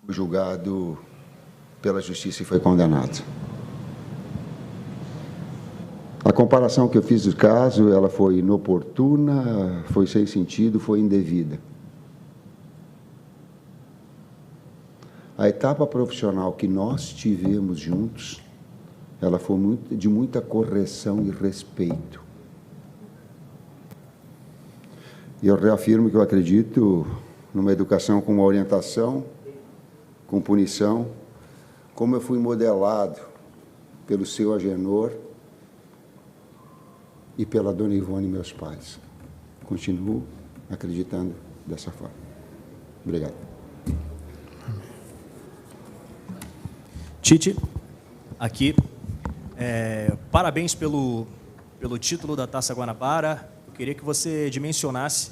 julgado pela justiça e foi condenado. A comparação que eu fiz do caso, ela foi inoportuna, foi sem sentido, foi indevida. A etapa profissional que nós tivemos juntos, ela foi de muita correção e respeito. E eu reafirmo que eu acredito numa educação com uma orientação, com punição, como eu fui modelado pelo seu Agenor e pela dona Ivone, meus pais. Continuo acreditando dessa forma. Obrigado. Tite, aqui, parabéns pelo título da Taça Guanabara. Eu queria que você dimensionasse,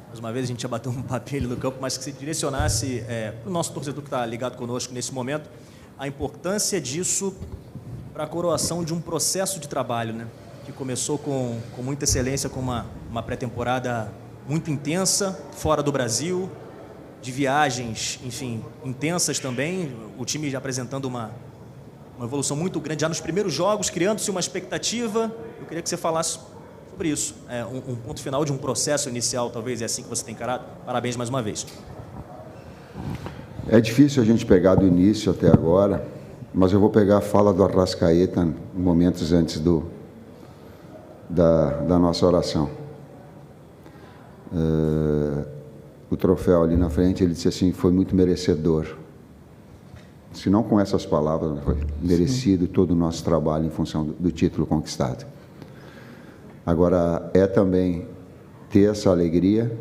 mais uma vez a gente já bateu um papel no campo, mas que você direcionasse para o nosso torcedor que está ligado conosco nesse momento, a importância disso para a coroação de um processo de trabalho, né? Que começou com muita excelência, com uma pré-temporada muito intensa, fora do Brasil, de viagens, enfim, intensas também, o time já apresentando uma evolução muito grande, já nos primeiros jogos, criando-se uma expectativa. Eu queria que você falasse sobre isso, um ponto final de um processo inicial, talvez, é assim que você tem encarado. Parabéns mais uma vez. É difícil a gente pegar do início até agora, mas eu vou pegar a fala do Arrascaeta momentos antes da nossa oração. O troféu ali na frente, ele disse assim, foi muito merecedor. Se não com essas palavras, foi merecido todo o nosso trabalho em função do título conquistado. Agora, é também ter essa alegria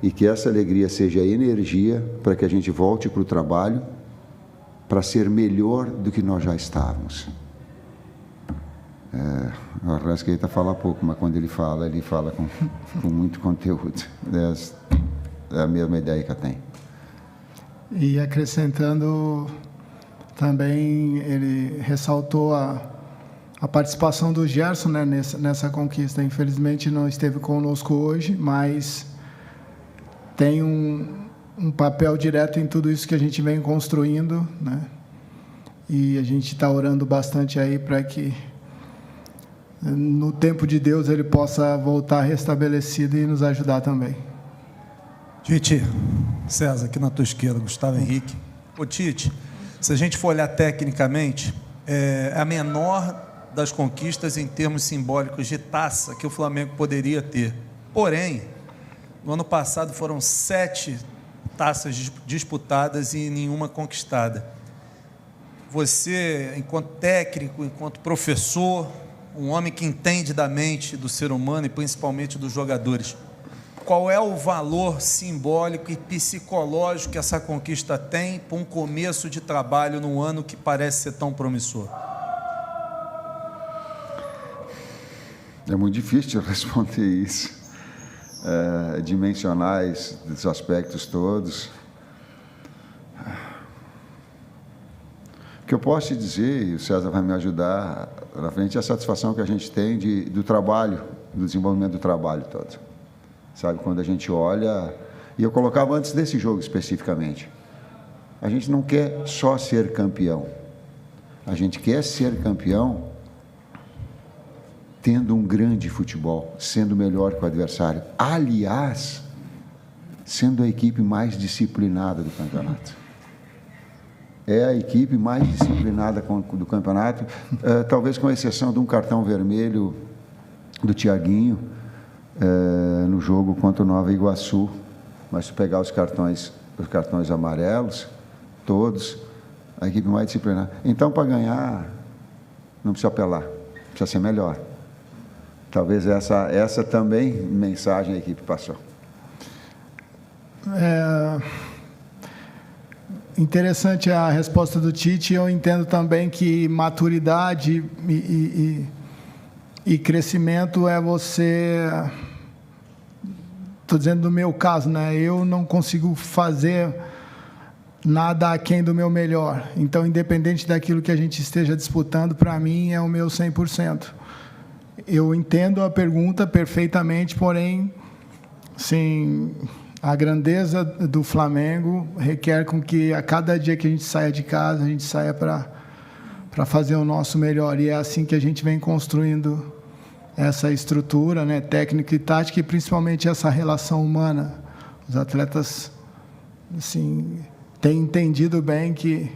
e que essa alegria seja energia para que a gente volte para o trabalho para ser melhor do que nós já estávamos. O Arrascaeta fala pouco, mas quando ele fala com muito conteúdo. É a mesma ideia que eu tenho. E acrescentando, também ele ressaltou a participação do Gerson, né, nessa conquista. Infelizmente não esteve conosco hoje, mas tem um papel direto em tudo isso que a gente vem construindo, né? E a gente está orando bastante aí para que no tempo de Deus ele possa voltar restabelecido e nos ajudar também. Tite, César, aqui na tua esquerda, Gustavo Henrique. Ô Tite, se a gente for olhar tecnicamente, é a menor das conquistas em termos simbólicos de taça que o Flamengo poderia ter. Porém, no ano passado foram 7 taças disputadas e nenhuma conquistada. Você, enquanto técnico, enquanto professor, um homem que entende da mente do ser humano e principalmente dos jogadores, qual é o valor simbólico e psicológico que essa conquista tem para um começo de trabalho num ano que parece ser tão promissor? É muito difícil responder isso, dimensionar esses aspectos todos. O que eu posso te dizer, e o César vai me ajudar na frente, é a satisfação que a gente tem do trabalho, do desenvolvimento do trabalho todo. Sabe, quando a gente olha, e eu colocava antes desse jogo especificamente, a gente não quer só ser campeão, a gente quer ser campeão tendo um grande futebol, sendo melhor que o adversário, aliás, sendo a equipe mais disciplinada do campeonato. É a equipe mais disciplinada do campeonato, talvez com exceção de um cartão vermelho do Thiaguinho, no jogo contra o Nova Iguaçu, mas se pegar os cartões amarelos, todos, a equipe mais disciplinada. Então, para ganhar, não precisa apelar, precisa ser melhor. Talvez essa também mensagem a equipe passou. Interessante a resposta do Tite. Eu entendo também que maturidade e crescimento é você... Estou dizendo do meu caso, né? Eu não consigo fazer nada aquém do meu melhor. Então, independente daquilo que a gente esteja disputando, para mim é o meu 100%. Eu entendo a pergunta perfeitamente, porém, sim, a grandeza do Flamengo requer com que a cada dia que a gente saia de casa, a gente saia para fazer o nosso melhor. E é assim que a gente vem construindo essa estrutura, né, técnica e tática, e principalmente essa relação humana. Os atletas, assim, têm entendido bem que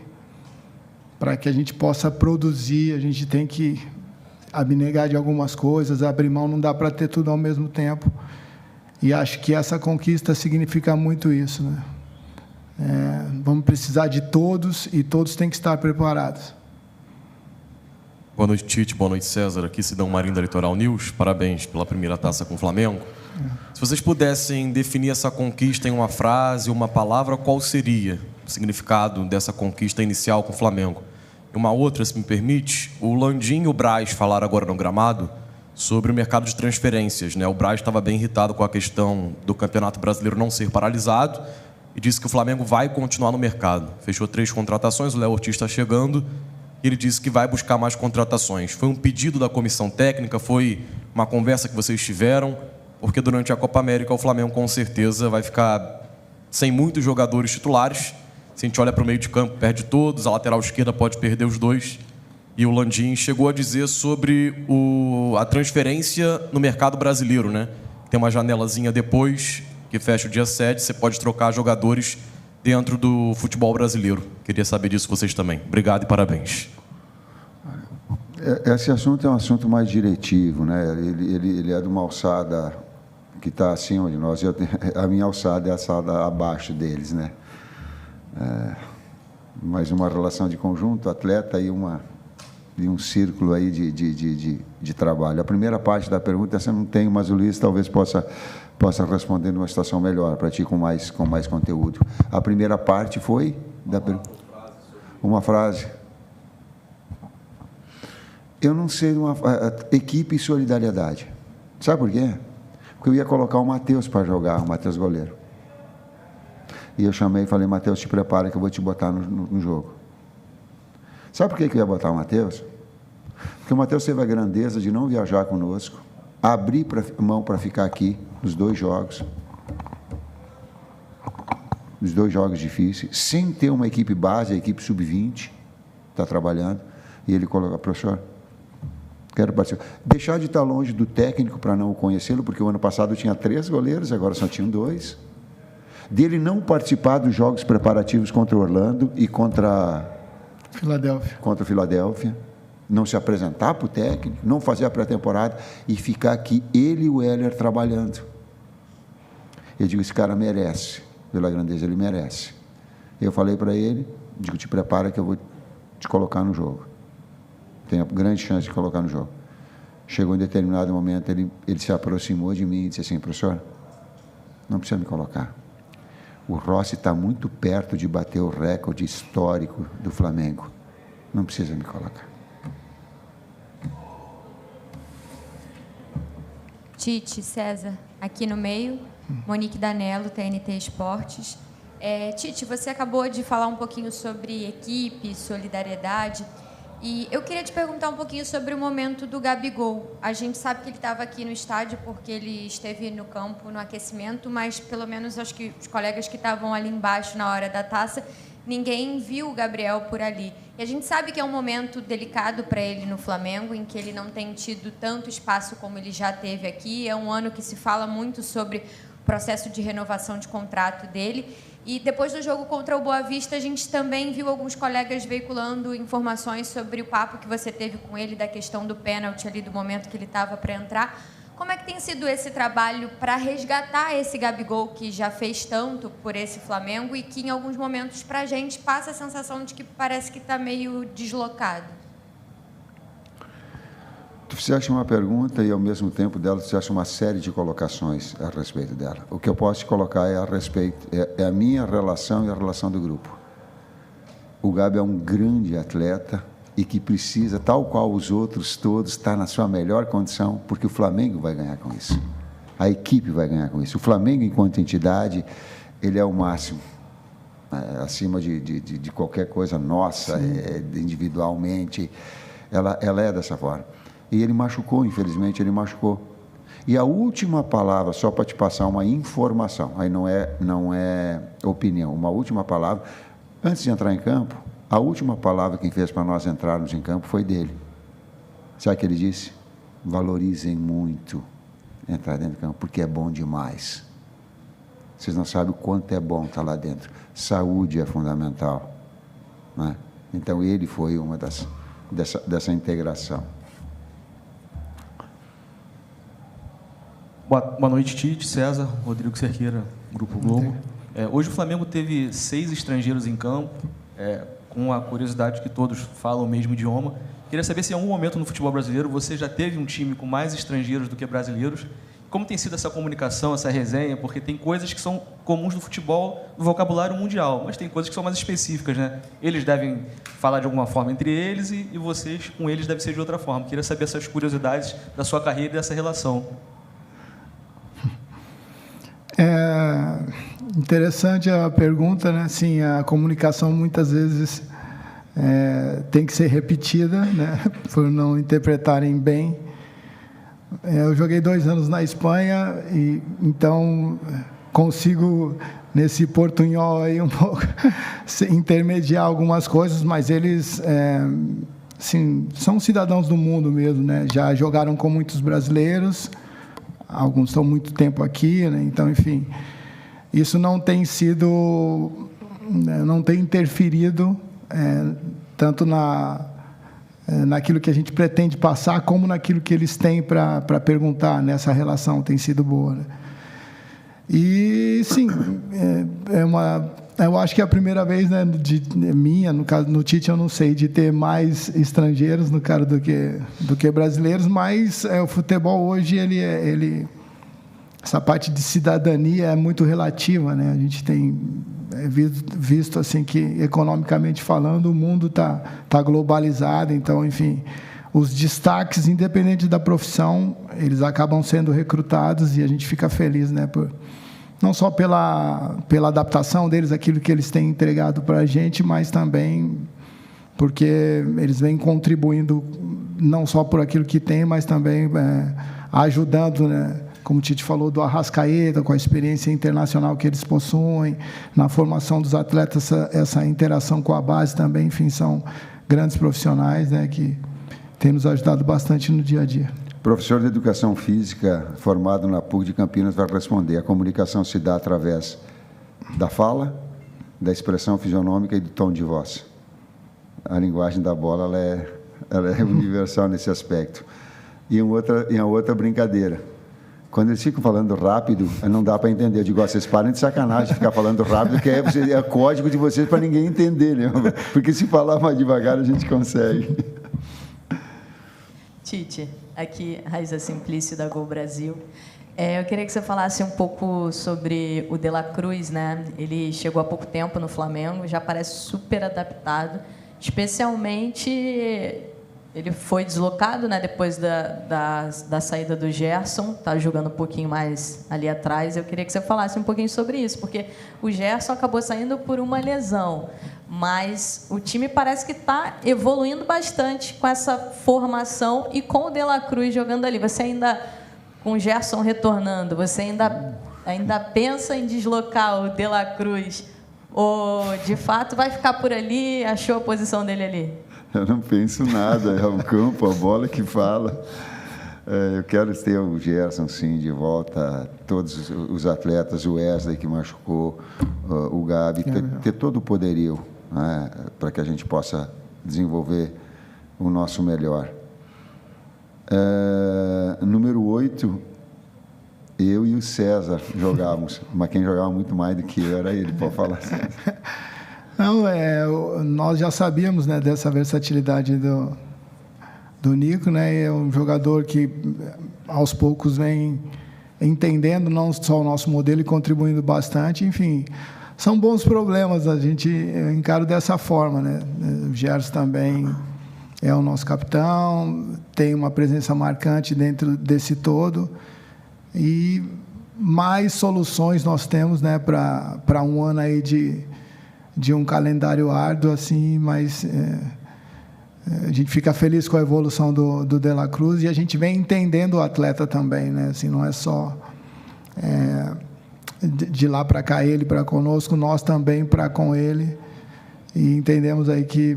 para que a gente possa produzir, a gente tem que abnegar de algumas coisas, abrir mão, não dá para ter tudo ao mesmo tempo. E acho que essa conquista significa muito isso, né? Vamos precisar de todos e todos têm que estar preparados. Boa noite, Tite. Boa noite, César. Aqui Sidão Marinho da Litoral News. Parabéns pela primeira taça com o Flamengo. Se vocês pudessem definir essa conquista em uma frase, uma palavra, qual seria o significado dessa conquista inicial com o Flamengo? E uma outra, se me permite, o Landim e o Braz falaram agora no gramado sobre o mercado de transferências, né? O Braz estava bem irritado com a questão do Campeonato Brasileiro não ser paralisado e disse que o Flamengo vai continuar no mercado. Fechou 3 contratações, o Léo Ortiz está chegando e ele disse que vai buscar mais contratações. Foi um pedido da comissão técnica, foi uma conversa que vocês tiveram, porque durante a Copa América o Flamengo com certeza vai ficar sem muitos jogadores titulares. Se a gente olha para o meio de campo, perde todos, a lateral esquerda pode perder os 2. E o Landim chegou a dizer sobre a transferência no mercado brasileiro, né? Tem uma janelazinha depois, que fecha o dia 7, você pode trocar jogadores dentro do futebol brasileiro. Queria saber disso vocês também. Obrigado e parabéns. Esse assunto é um assunto mais diretivo, né? Ele é de uma alçada que está acima de nós. A minha alçada é a alçada abaixo deles, né? Mas uma relação de conjunto, atleta e um círculo aí de trabalho. A primeira parte da pergunta essa eu não tenho, mas o Luiz talvez possa responder numa situação melhor para ti, com mais conteúdo. A primeira parte foi da pergunta. Uma frase. Eu não sei, equipe e solidariedade. Sabe por quê? Porque eu ia colocar o Matheus para jogar, o Matheus goleiro. E eu chamei e falei, Matheus, te prepara que eu vou te botar no jogo. Sabe por que eu ia botar o Matheus? Porque o Matheus teve a grandeza de não viajar conosco, abrir mão para ficar aqui nos 2 jogos, nos 2 jogos difíceis, sem ter uma equipe base, a equipe sub-20 está trabalhando, e ele coloca, professor, quero participar. Deixar de estar longe do técnico para não o conhecê-lo, porque o ano passado tinha 3 goleiros, agora só tinham 2. Dele não participar dos jogos preparativos contra o Orlando e contra o Filadélfia, não se apresentar para o técnico, não fazer a pré-temporada e ficar aqui, ele e o Heller trabalhando. Eu digo, esse cara merece, pela grandeza ele merece. Eu falei para ele, digo, te prepara que eu vou te colocar no jogo. Tem a grande chance de colocar no jogo. Chegou em determinado momento, ele se aproximou de mim e disse assim, professor, não precisa me colocar. O Rossi está muito perto de bater o recorde histórico do Flamengo. Não precisa me colocar. Tite, César, aqui no meio. Monique Danello, TNT Esportes. Tite, você acabou de falar um pouquinho sobre equipe, solidariedade. E eu queria te perguntar um pouquinho sobre o momento do Gabigol. A gente sabe que ele estava aqui no estádio porque ele esteve no campo no aquecimento, mas pelo menos acho que os colegas que estavam ali embaixo na hora da taça, ninguém viu o Gabriel por ali. E a gente sabe que é um momento delicado para ele no Flamengo, em que ele não tem tido tanto espaço como ele já teve aqui. É um ano que se fala muito sobre o processo de renovação de contrato dele. E depois do jogo contra o Boa Vista, a gente também viu alguns colegas veiculando informações sobre o papo que você teve com ele, da questão do pênalti ali, do momento que ele estava para entrar. Como é que tem sido esse trabalho para resgatar esse Gabigol que já fez tanto por esse Flamengo e que em alguns momentos para a gente passa a sensação de que parece que está meio deslocado? Tu fizeste uma pergunta e, ao mesmo tempo dela, tu fizeste uma série de colocações a respeito dela. O que eu posso te colocar é a minha relação e a relação do grupo. O Gabi é um grande atleta e que precisa, tal qual os outros todos, estar na sua melhor condição, porque o Flamengo vai ganhar com isso. A equipe vai ganhar com isso. O Flamengo, enquanto entidade, ele é o máximo, acima de qualquer coisa nossa, individualmente. Ela é dessa forma. E ele machucou, infelizmente, ele machucou. E a última palavra, só para te passar uma informação, aí não é opinião, uma última palavra, antes de entrar em campo, a última palavra que fez para nós entrarmos em campo foi dele. Sabe o que ele disse? Valorizem muito entrar dentro do campo, porque é bom demais. Vocês não sabem o quanto é bom estar lá dentro. Saúde é fundamental, né? Então ele foi uma dessa integração. Boa noite, Tite, César, Rodrigo Cerqueira, Grupo Globo. Hoje o Flamengo teve 6 estrangeiros em campo, com a curiosidade que todos falam o mesmo idioma. Queria saber se em algum momento no futebol brasileiro você já teve um time com mais estrangeiros do que brasileiros. Como tem sido essa comunicação, essa resenha? Porque tem coisas que são comuns do futebol, do vocabulário mundial, mas tem coisas que são mais específicas, né? Eles devem falar de alguma forma entre eles e vocês com eles deve ser de outra forma. Queria saber essas curiosidades da sua carreira e dessa relação. É interessante a pergunta, né? Sim, a comunicação muitas vezes tem que ser repetida, né? Por não interpretarem bem. Eu joguei 2 anos na Espanha e então consigo nesse portunhol aí um pouco intermediar algumas coisas, mas eles sim, são cidadãos do mundo mesmo, né? Já jogaram com muitos brasileiros. Alguns estão muito tempo aqui, né? Então, enfim, isso não tem interferido tanto naquilo que a gente pretende passar, como naquilo que eles têm para perguntar. Nessa relação tem sido boa, né? E, sim, eu acho que é a primeira vez, né, minha, no caso, no Tite, eu não sei, de ter mais estrangeiros, no caso, do que brasileiros, mas o futebol hoje, essa parte de cidadania é muito relativa, né? A gente tem visto assim que, economicamente falando, o mundo tá globalizado, então, enfim, os destaques, independente da profissão, eles acabam sendo recrutados e a gente fica feliz, né, não só pela adaptação deles, aquilo que eles têm entregado para a gente, mas também porque eles vêm contribuindo não só por aquilo que tem, mas também ajudando, né? Como o Tite falou, do Arrascaeta, com a experiência internacional que eles possuem, na formação dos atletas, essa interação com a base também, enfim, são grandes profissionais, né, que têm nos ajudado bastante no dia a dia. Professor de Educação Física, formado na PUC de Campinas, vai responder. A comunicação se dá através da fala, da expressão fisionômica e do tom de voz. A linguagem da bola ela é universal nesse aspecto. E a outra brincadeira. Quando eles ficam falando rápido, não dá para entender. Eu digo, vocês parem de sacanagem de ficar falando rápido, que é código de vocês para ninguém entender, né? Porque se falar mais devagar, a gente consegue. Tite, aqui, Raíza Simplício, da Gol Brasil. Eu queria que você falasse um pouco sobre o De La Cruz, né? Ele chegou há pouco tempo no Flamengo, já parece super adaptado, especialmente ele foi deslocado, né, depois da saída do Gerson, está jogando um pouquinho mais ali atrás. Eu queria que você falasse um pouquinho sobre isso, porque o Gerson acabou saindo por uma lesão, mas o time parece que está evoluindo bastante com essa formação e com o De La Cruz jogando ali. Você ainda, com o Gerson retornando, você ainda pensa em deslocar o De La Cruz ou, de fato, vai ficar por ali, achou a posição dele ali? Eu não penso nada, é o campo, a bola que fala. Eu quero ter o Gerson, sim, de volta, todos os atletas, o Wesley que machucou, o Gabi, ter todo o poderio, né, para que a gente possa desenvolver o nosso melhor. Número 8, eu e o César jogávamos, mas quem jogava muito mais do que eu era ele, pode falar assim. Não, nós já sabíamos, né, dessa versatilidade do Nico, né? É um jogador que aos poucos vem entendendo não só o nosso modelo e contribuindo bastante. Enfim, são bons problemas, eu encaro dessa forma, né? O Gerson também é o nosso capitão, tem uma presença marcante dentro desse todo e mais soluções nós temos, né, para um ano aí de um calendário árduo, assim, mas A gente fica feliz com a evolução do De La Cruz e a gente vem entendendo o atleta também, né? Assim, não é só de lá para cá ele para conosco, nós também para com ele, e entendemos aí que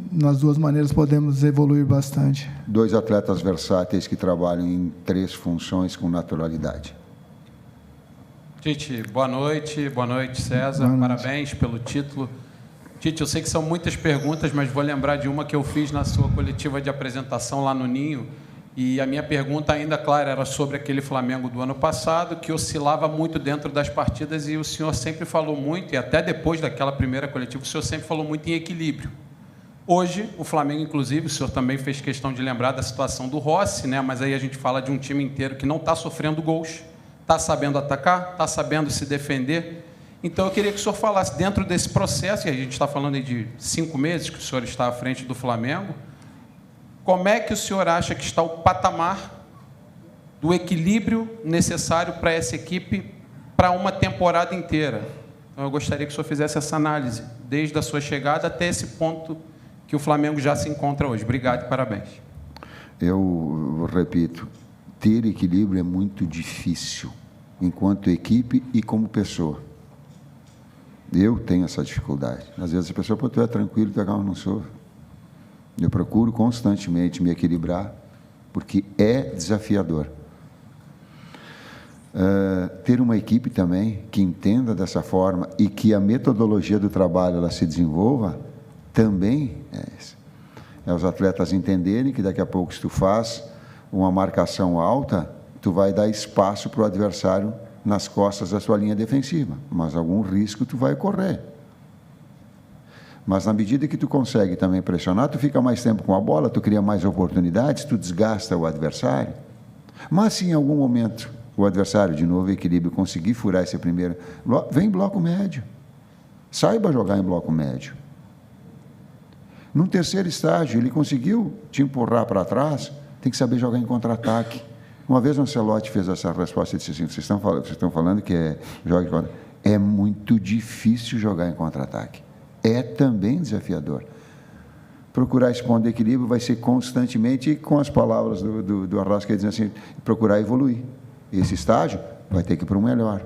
nas duas maneiras podemos evoluir bastante. 2 atletas versáteis que trabalham em 3 funções com naturalidade. Tite, boa noite César, boa noite. Parabéns pelo título. Tite, eu sei que são muitas perguntas, mas vou lembrar de uma que eu fiz na sua coletiva de apresentação lá no Ninho, e a minha pergunta ainda, claro, era sobre aquele Flamengo do ano passado, que oscilava muito dentro das partidas, e o senhor sempre falou muito, e até depois daquela primeira coletiva, o senhor sempre falou muito em equilíbrio. Hoje, o Flamengo, inclusive, o senhor também fez questão de lembrar da situação do Rossi, né? Mas aí a gente fala de um time inteiro que não está sofrendo gols, está sabendo atacar, está sabendo se defender. Então, eu queria que o senhor falasse, dentro desse processo, e a gente está falando aí de 5 meses que o senhor está à frente do Flamengo, como é que o senhor acha que está o patamar do equilíbrio necessário para essa equipe para uma temporada inteira? Então, eu gostaria que o senhor fizesse essa análise, desde a sua chegada até esse ponto que o Flamengo já se encontra hoje. Obrigado e parabéns. Eu repito, ter equilíbrio é muito difícil, enquanto equipe e como pessoa. Eu tenho essa dificuldade. Às vezes a pessoa, pô, tu é tranquilo, tu é calmo, não sou. Eu procuro constantemente me equilibrar, porque é desafiador. Ter uma equipe também que entenda dessa forma e que a metodologia do trabalho ela se desenvolva, também é os atletas entenderem que daqui a pouco, se tu faz uma marcação alta, tu vai dar espaço para o adversário nas costas da sua linha defensiva, mas algum risco tu vai correr. Mas na medida que tu consegue também pressionar, tu fica mais tempo com a bola, tu cria mais oportunidades, tu desgasta o adversário. Mas se em algum momento o adversário, de novo, equilíbrio, conseguir furar esse primeiro, vem bloco médio. Saiba jogar em bloco médio. Num terceiro estágio, ele conseguiu te empurrar para trás, tem que saber jogar em contra-ataque. Uma vez o Ancelotti fez essa resposta e disse assim, vocês estão falando que joga em contra-ataque. É muito difícil jogar em contra-ataque. É também desafiador. Procurar esse ponto de equilíbrio vai ser constantemente, e com as palavras do Arrascaeta dizendo assim, procurar evoluir. Esse estágio vai ter que ir para o melhor.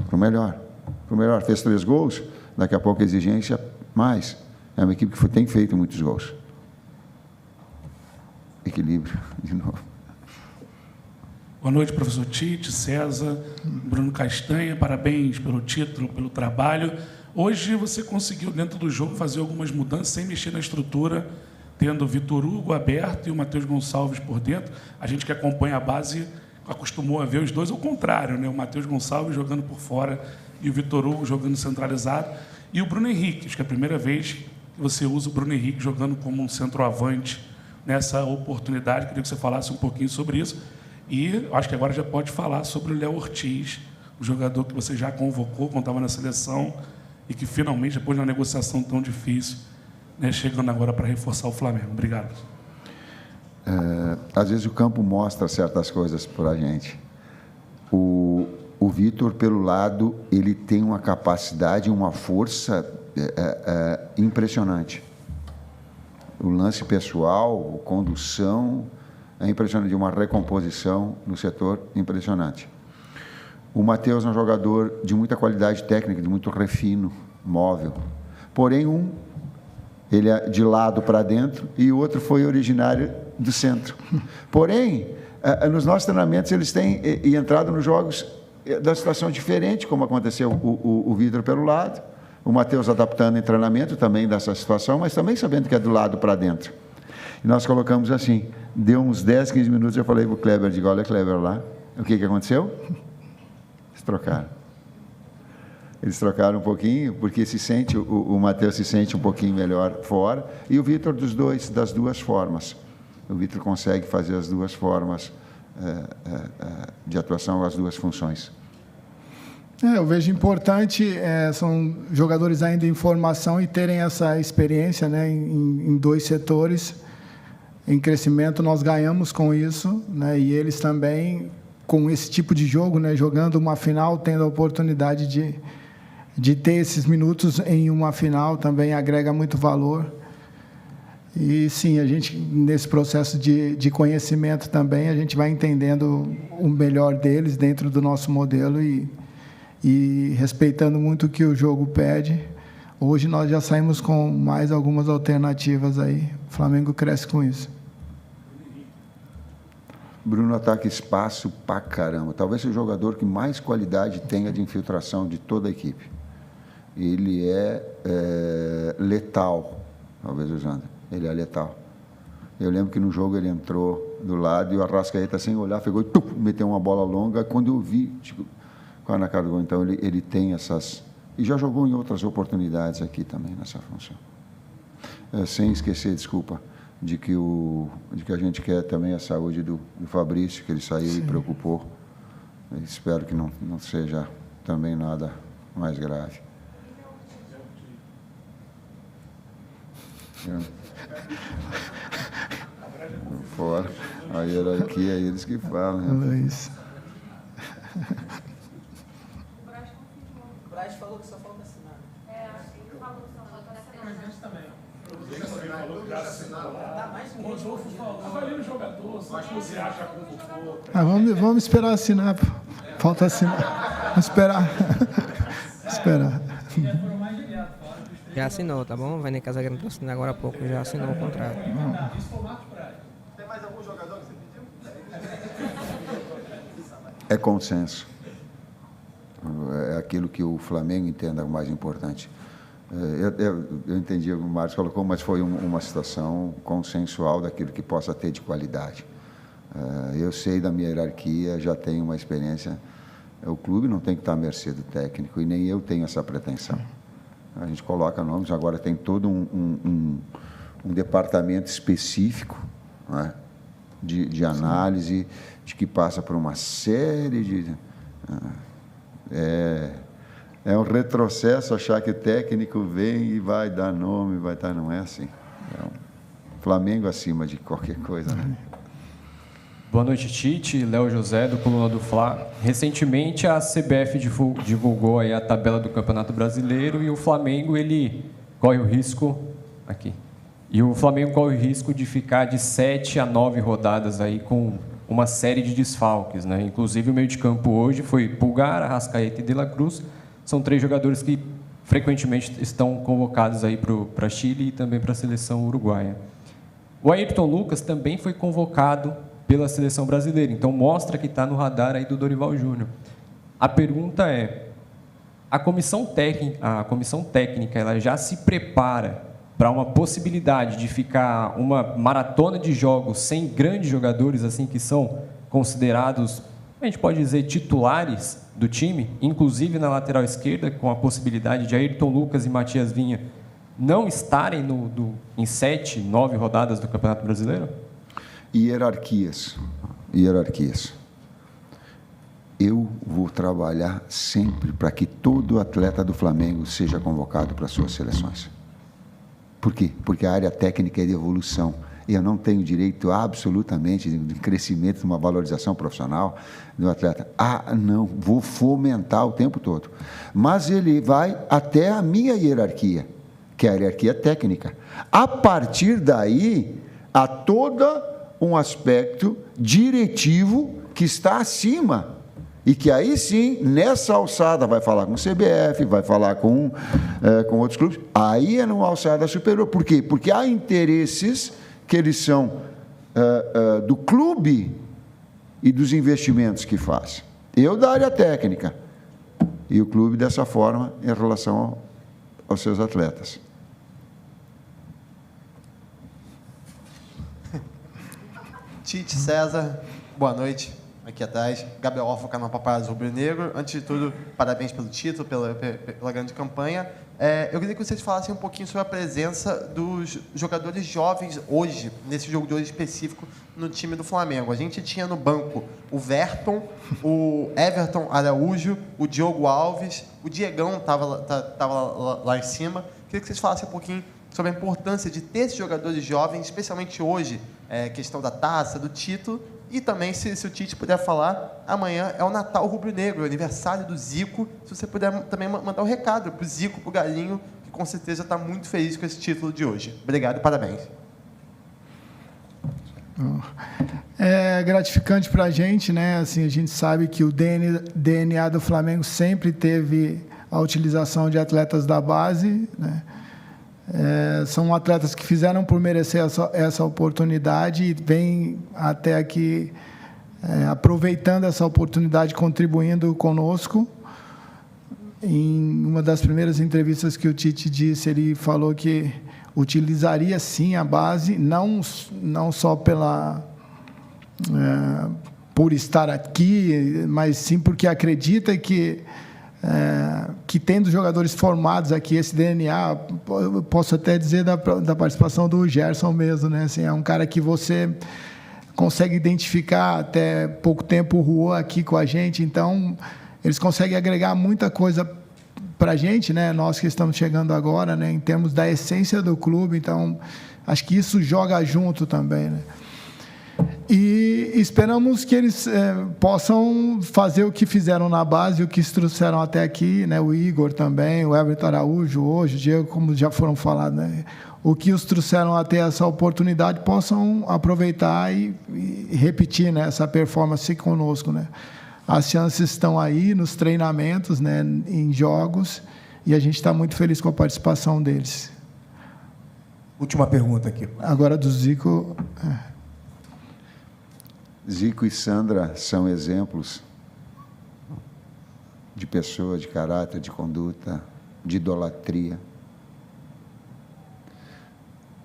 Para o melhor. Para o melhor. Fez 3 gols, daqui a pouco a exigência, mais. É uma equipe que tem feito muitos gols. Equilíbrio, de novo. Boa noite, professor Tite, César, Bruno Castanha, parabéns pelo título, pelo trabalho. Hoje você conseguiu, dentro do jogo, fazer algumas mudanças sem mexer na estrutura, tendo o Vitor Hugo aberto e o Matheus Gonçalves por dentro. A gente que acompanha a base acostumou a ver os dois ao contrário, né? O Matheus Gonçalves jogando por fora e o Vitor Hugo jogando centralizado. E o Bruno Henrique, acho que é a primeira vez que você usa o Bruno Henrique jogando como um centroavante nessa oportunidade. Queria que você falasse um pouquinho sobre isso. E acho que agora já pode falar sobre o Léo Ortiz, o jogador que você já convocou quando estava na seleção e que finalmente, depois de uma negociação tão difícil, né, chegando agora para reforçar o Flamengo. Obrigado. Às vezes o campo mostra certas coisas para a gente. O Vitor, pelo lado, ele tem uma capacidade, uma força impressionante. O lance pessoal, a condução, é impressionante, de uma recomposição no setor impressionante. O Matheus é um jogador de muita qualidade técnica, de muito refino, móvel. Porém, ele é de lado para dentro e o outro foi originário do centro. Porém, nos nossos treinamentos, eles têm entrado nos jogos da situação diferente, como aconteceu o Vitor pelo lado, o Matheus adaptando em treinamento também dessa situação, mas também sabendo que é do lado para dentro. E nós colocamos assim, deu uns 10, 15 minutos, eu falei para o Kleber, digo, olha, Kleber, lá, o que aconteceu? Eles trocaram. Eles trocaram um pouquinho, porque o Matheus se sente um pouquinho melhor fora, e o Vitor das duas formas. O Vitor consegue fazer as duas formas de atuação, as duas funções. Eu vejo importante, são jogadores ainda em formação e terem essa experiência, né, em 2 setores. Em crescimento, nós ganhamos com isso, né, e eles também, com esse tipo de jogo, né, jogando uma final, tendo a oportunidade de ter esses minutos em uma final, também agrega muito valor. E sim, a gente, nesse processo de conhecimento também, a gente vai entendendo o melhor deles dentro do nosso modelo e respeitando muito o que o jogo pede. Hoje nós já saímos com mais algumas alternativas aí. O Flamengo cresce com isso. Bruno ataca espaço pra caramba. Talvez seja o jogador que mais qualidade tenha de infiltração de toda a equipe. Ele é letal, talvez usando. Ele é letal. Eu lembro que no jogo ele entrou do lado e o Arrascaeta, sem olhar, pegou e meteu uma bola longa. Quando eu vi, quase na cara do gol. Então ele tem essas... E já jogou em outras oportunidades aqui também, nessa função. Sem esquecer, desculpa, de que a gente quer também a saúde do Fabrício, que ele saiu e preocupou. Eu espero que não seja também nada mais grave. Fora. A hierarquia é eles que falam. Né? Luiz. O Braz falou que só falta assinar. Ele falou que só falta assinar. A gente também. O Rodolfo falou. Avalie o jogador, só que você acha que Vamos esperar assinar. Falta assinar. Vamos esperar. esperar. Já assinou, tá bom? Vai nem Casa Grande para assinar agora há pouco, já assinou o contrato. Tem mais algum jogador que você pediu? É consenso. É aquilo que o Flamengo entenda o mais importante. Eu entendi o que o Marcos colocou, mas foi uma situação consensual daquilo que possa ter de qualidade. Eu sei da minha hierarquia, já tenho uma experiência. O clube não tem que estar à mercê do técnico e nem eu tenho essa pretensão. A gente coloca nomes, agora tem todo um departamento específico, né, de análise, de que passa por uma série de... É um retrocesso achar que o técnico vem e vai dar nome, não é assim. É um Flamengo acima de qualquer coisa, né? Boa noite, Tite. Léo José, do Coluna do Fla. Recentemente, a CBF divulgou aí a tabela do Campeonato Brasileiro e o Flamengo, ele corre o risco... Aqui. E o Flamengo corre o risco de ficar de 7 a 9 rodadas aí com uma série de desfalques, né? Inclusive, o meio de campo hoje foi Pulgar, Arrascaeta e De La Cruz. São 3 jogadores que frequentemente estão convocados aí para Chile e também para a seleção uruguaia. O Ayrton Lucas também foi convocado pela seleção brasileira, então mostra que está no radar aí do Dorival Júnior. A pergunta é, a comissão técnica ela já se prepara para uma possibilidade de ficar uma maratona de jogos sem grandes jogadores assim que são considerados, a gente pode dizer, titulares do time, inclusive na lateral esquerda, com a possibilidade de Ayrton Lucas e Matias Vinha não estarem em 7, 9 rodadas do Campeonato Brasileiro? Hierarquias. Eu vou trabalhar sempre para que todo atleta do Flamengo seja convocado para as suas seleções. Por quê? Porque a área técnica é de evolução. Eu não tenho direito absolutamente de crescimento, de uma valorização profissional do atleta. Não, vou fomentar o tempo todo. Mas ele vai até a minha hierarquia, que é a hierarquia técnica. A partir daí, há todo um aspecto diretivo que está acima e que aí sim, nessa alçada, vai falar com o CBF, vai falar com outros clubes, aí é numa alçada superior. Por quê? Porque há interesses que eles são do clube e dos investimentos que faz. Eu da área técnica e o clube dessa forma em relação aos seus atletas. Tite, César, boa noite. Aqui atrás, Gabriel Orfa, canal Paparazzo Rubro Negro. Antes de tudo, parabéns pelo título, pela grande campanha. Eu queria que vocês falassem um pouquinho sobre a presença dos jogadores jovens hoje, nesse jogo de hoje específico, no time do Flamengo. A gente tinha no banco o Verton, o Everton Araújo, o Diogo Alves, o Diegão estava lá em cima. Queria que vocês falassem um pouquinho sobre a importância de ter esses jogadores jovens, especialmente hoje, questão da taça, do título, e também, se o Tite puder falar, amanhã é o Natal Rubro-Negro, o aniversário do Zico, se você puder também mandar um recado para o Zico, para o Galinho, que com certeza está muito feliz com esse título de hoje. Obrigado e parabéns. É gratificante para a gente, né? Assim, a gente sabe que o DNA do Flamengo sempre teve a utilização de atletas da base, né? São atletas que fizeram por merecer essa oportunidade e vêm até aqui aproveitando essa oportunidade, contribuindo conosco. Em uma das primeiras entrevistas que o Tite disse, ele falou que utilizaria sim a base, não só por estar aqui, mas sim porque acredita que tendo jogadores formados aqui, esse DNA, eu posso até dizer da participação do Gerson mesmo, né? Assim, é um cara que você consegue identificar, até pouco tempo o Juan aqui com a gente, então eles conseguem agregar muita coisa para a gente, né? Nós que estamos chegando agora, né? Em termos da essência do clube, então acho que isso joga junto também, né? E esperamos que eles possam fazer o que fizeram na base, o que se trouxeram até aqui, né? O Igor também, o Everton Araújo, hoje, o Diego, como já foram falados, né? O que os trouxeram até essa oportunidade, possam aproveitar e repetir, né? Essa performance conosco, né? As chances estão aí nos treinamentos, né? Em jogos, e a gente está muito feliz com a participação deles. Última pergunta aqui. Agora do Zico. Zico e Sandra são exemplos de pessoa, de caráter, de conduta, de idolatria.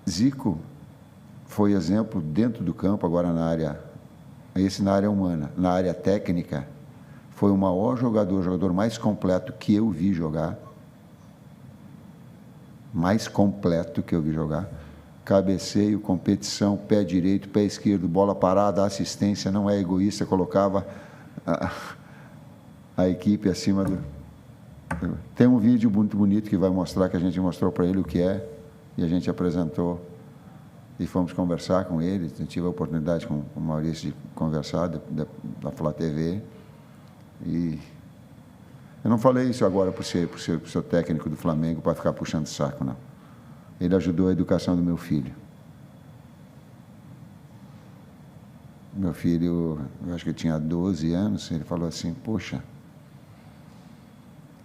Zico foi exemplo dentro do campo, agora na área humana. Na área técnica, foi o maior jogador mais completo que eu vi jogar. Mais completo que eu vi jogar. Cabeceio, competição, pé direito, pé esquerdo, bola parada, assistência, não é egoísta, colocava a equipe acima do... Tem um vídeo muito bonito que vai mostrar, que a gente mostrou para ele o que é, e a gente apresentou, e fomos conversar com ele, tive a oportunidade com o Maurício de conversar, da Flá TV, e eu não falei isso agora por ser técnico do Flamengo, para ficar puxando saco, não. Ele ajudou a educação do meu filho. Meu filho, eu acho que ele tinha 12 anos, ele falou assim, poxa,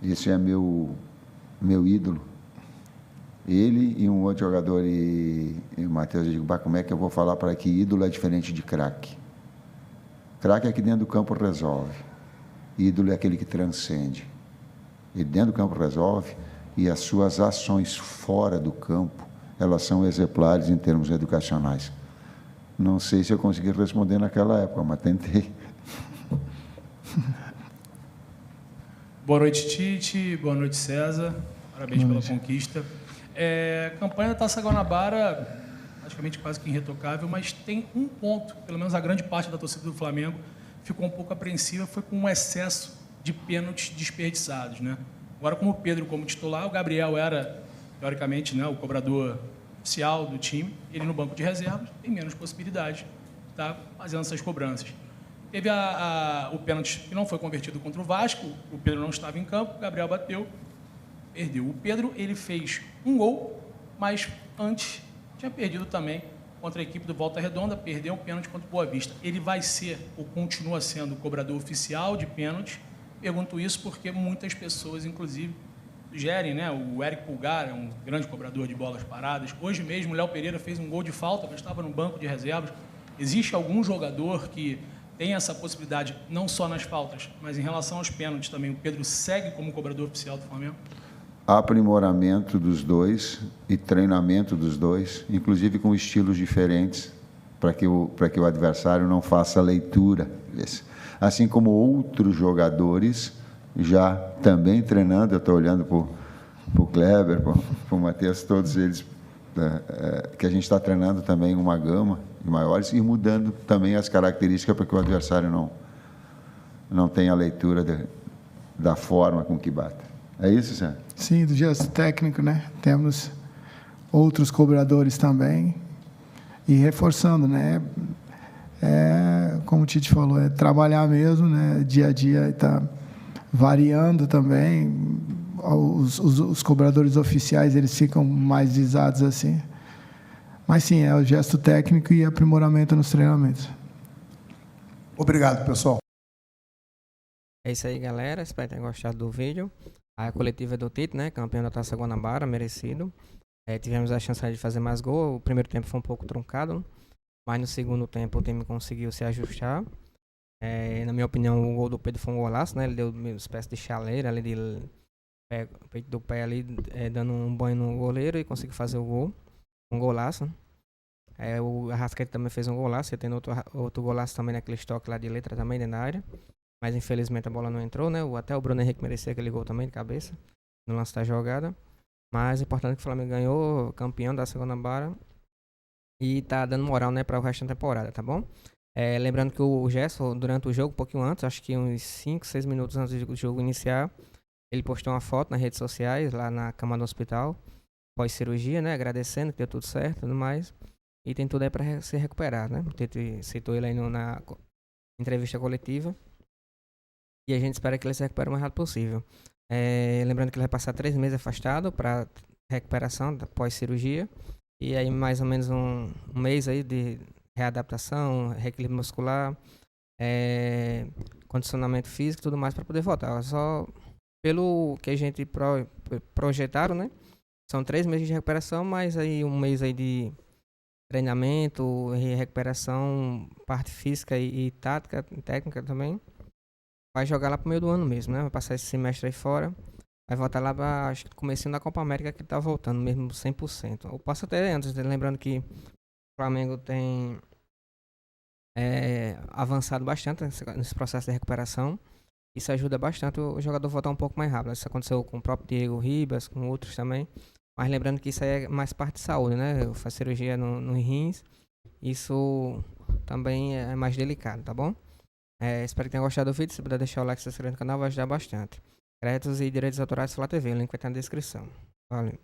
esse é meu ídolo. Ele e um outro jogador, e o Matheus, eu digo, como é que eu vou falar para que ídolo é diferente de craque? Craque é que dentro do campo resolve. Ídolo é aquele que transcende. E dentro do campo resolve, e as suas ações fora do campo, elas são exemplares em termos educacionais. Não sei se eu consegui responder naquela época, mas tentei. Boa noite, Tite. Boa noite, César. Parabéns pela conquista. Campanha da Taça Guanabara, praticamente quase que irretocável, mas tem um ponto, pelo menos a grande parte da torcida do Flamengo ficou um pouco apreensiva, foi com o excesso de pênaltis desperdiçados, né? Agora, como o Pedro como titular, o Gabriel era, teoricamente, né, o cobrador oficial do time, ele no banco de reservas tem menos possibilidade de estar fazendo essas cobranças. Teve o pênalti que não foi convertido contra o Vasco, o Pedro não estava em campo, o Gabriel bateu, perdeu. O Pedro, ele fez um gol, mas antes tinha perdido também contra a equipe do Volta Redonda, perdeu um pênalti contra o Boa Vista. Ele vai ser, ou continua sendo, o cobrador oficial de pênalti. Pergunto isso porque muitas pessoas, inclusive, sugerem, né? O Eric Pulgar é um grande cobrador de bolas paradas. Hoje mesmo, o Léo Pereira fez um gol de falta, mas estava no banco de reservas. Existe algum jogador que tem essa possibilidade, não só nas faltas, mas em relação aos pênaltis também? O Pedro segue como cobrador oficial do Flamengo? Aprimoramento dos dois e treinamento dos dois, inclusive com estilos diferentes, para que o adversário não faça a leitura desse. Assim como outros jogadores já também treinando, eu estou olhando para o Kleber, para o Matheus, todos eles, que a gente está treinando também uma gama de maiores e mudando também as características para que o adversário não tenha a leitura da forma com que bata. É isso, Sérgio? Sim, do gesto técnico, né? Temos outros cobradores também. E reforçando, né? Como o Tite falou, é trabalhar mesmo, né? Dia a dia está variando também. Os cobradores oficiais, eles ficam mais visados assim. Mas sim, é o gesto técnico e aprimoramento nos treinamentos. Obrigado, pessoal. É isso aí, galera. Espero que tenham gostado do vídeo. A coletiva do Tite, né? Campeão da Taça Guanabara, merecido. Tivemos a chance de fazer mais gol. O primeiro tempo foi um pouco truncado, mas no segundo tempo o time conseguiu se ajustar. Na minha opinião, o gol do Pedro foi um golaço, né? Ele deu uma espécie de chaleira ali, peito do pé ali, dando um banho no goleiro e conseguiu fazer o gol. Um golaço. O Arrascaeta também fez um golaço. Ele tem outro golaço também naquele estoque lá de letra também dentro da área. Mas infelizmente a bola não entrou, né? Até o Bruno Henrique merecia aquele gol também de cabeça no lance da jogada. Mas o importante é que o Flamengo ganhou, campeão da Guanabara. E tá dando moral, né, para o resto da temporada, tá bom? Lembrando que o Gerson, durante o jogo, um pouquinho antes, acho que uns 5, 6 minutos antes do jogo iniciar, ele postou uma foto nas redes sociais, lá na cama do hospital, pós-cirurgia, né? Agradecendo que deu tudo certo e tudo mais. E tem tudo aí para se recuperar, né? Ele citou ele aí na entrevista coletiva. E a gente espera que ele se recupere o mais rápido possível. Lembrando que ele vai passar 3 meses afastado para recuperação pós-cirurgia. E aí mais ou menos um mês aí de readaptação, reequilíbrio muscular, condicionamento físico e tudo mais para poder voltar. Só pelo que a gente projetaram, né? São 3 meses de recuperação, mas aí um mês aí de treinamento, recuperação, parte física e tática, técnica também. Vai jogar lá pro meio do ano mesmo, né? Vai passar esse semestre aí fora. Vai voltar lá para, acho que comecinho da Copa América, que tá voltando mesmo 100%. Ou passa até antes, lembrando que o Flamengo tem avançado bastante nesse processo de recuperação. Isso ajuda bastante o jogador a voltar um pouco mais rápido. Isso aconteceu com o próprio Diego Ribas, com outros também. Mas lembrando que isso aí é mais parte de saúde, né? Faz cirurgia no rins. Isso também é mais delicado, tá bom? Espero que tenham gostado do vídeo. Se puder deixar o like e se inscrever no canal, vai ajudar bastante. Créditos e direitos autorais da Flá TV. O link vai estar na descrição. Valeu.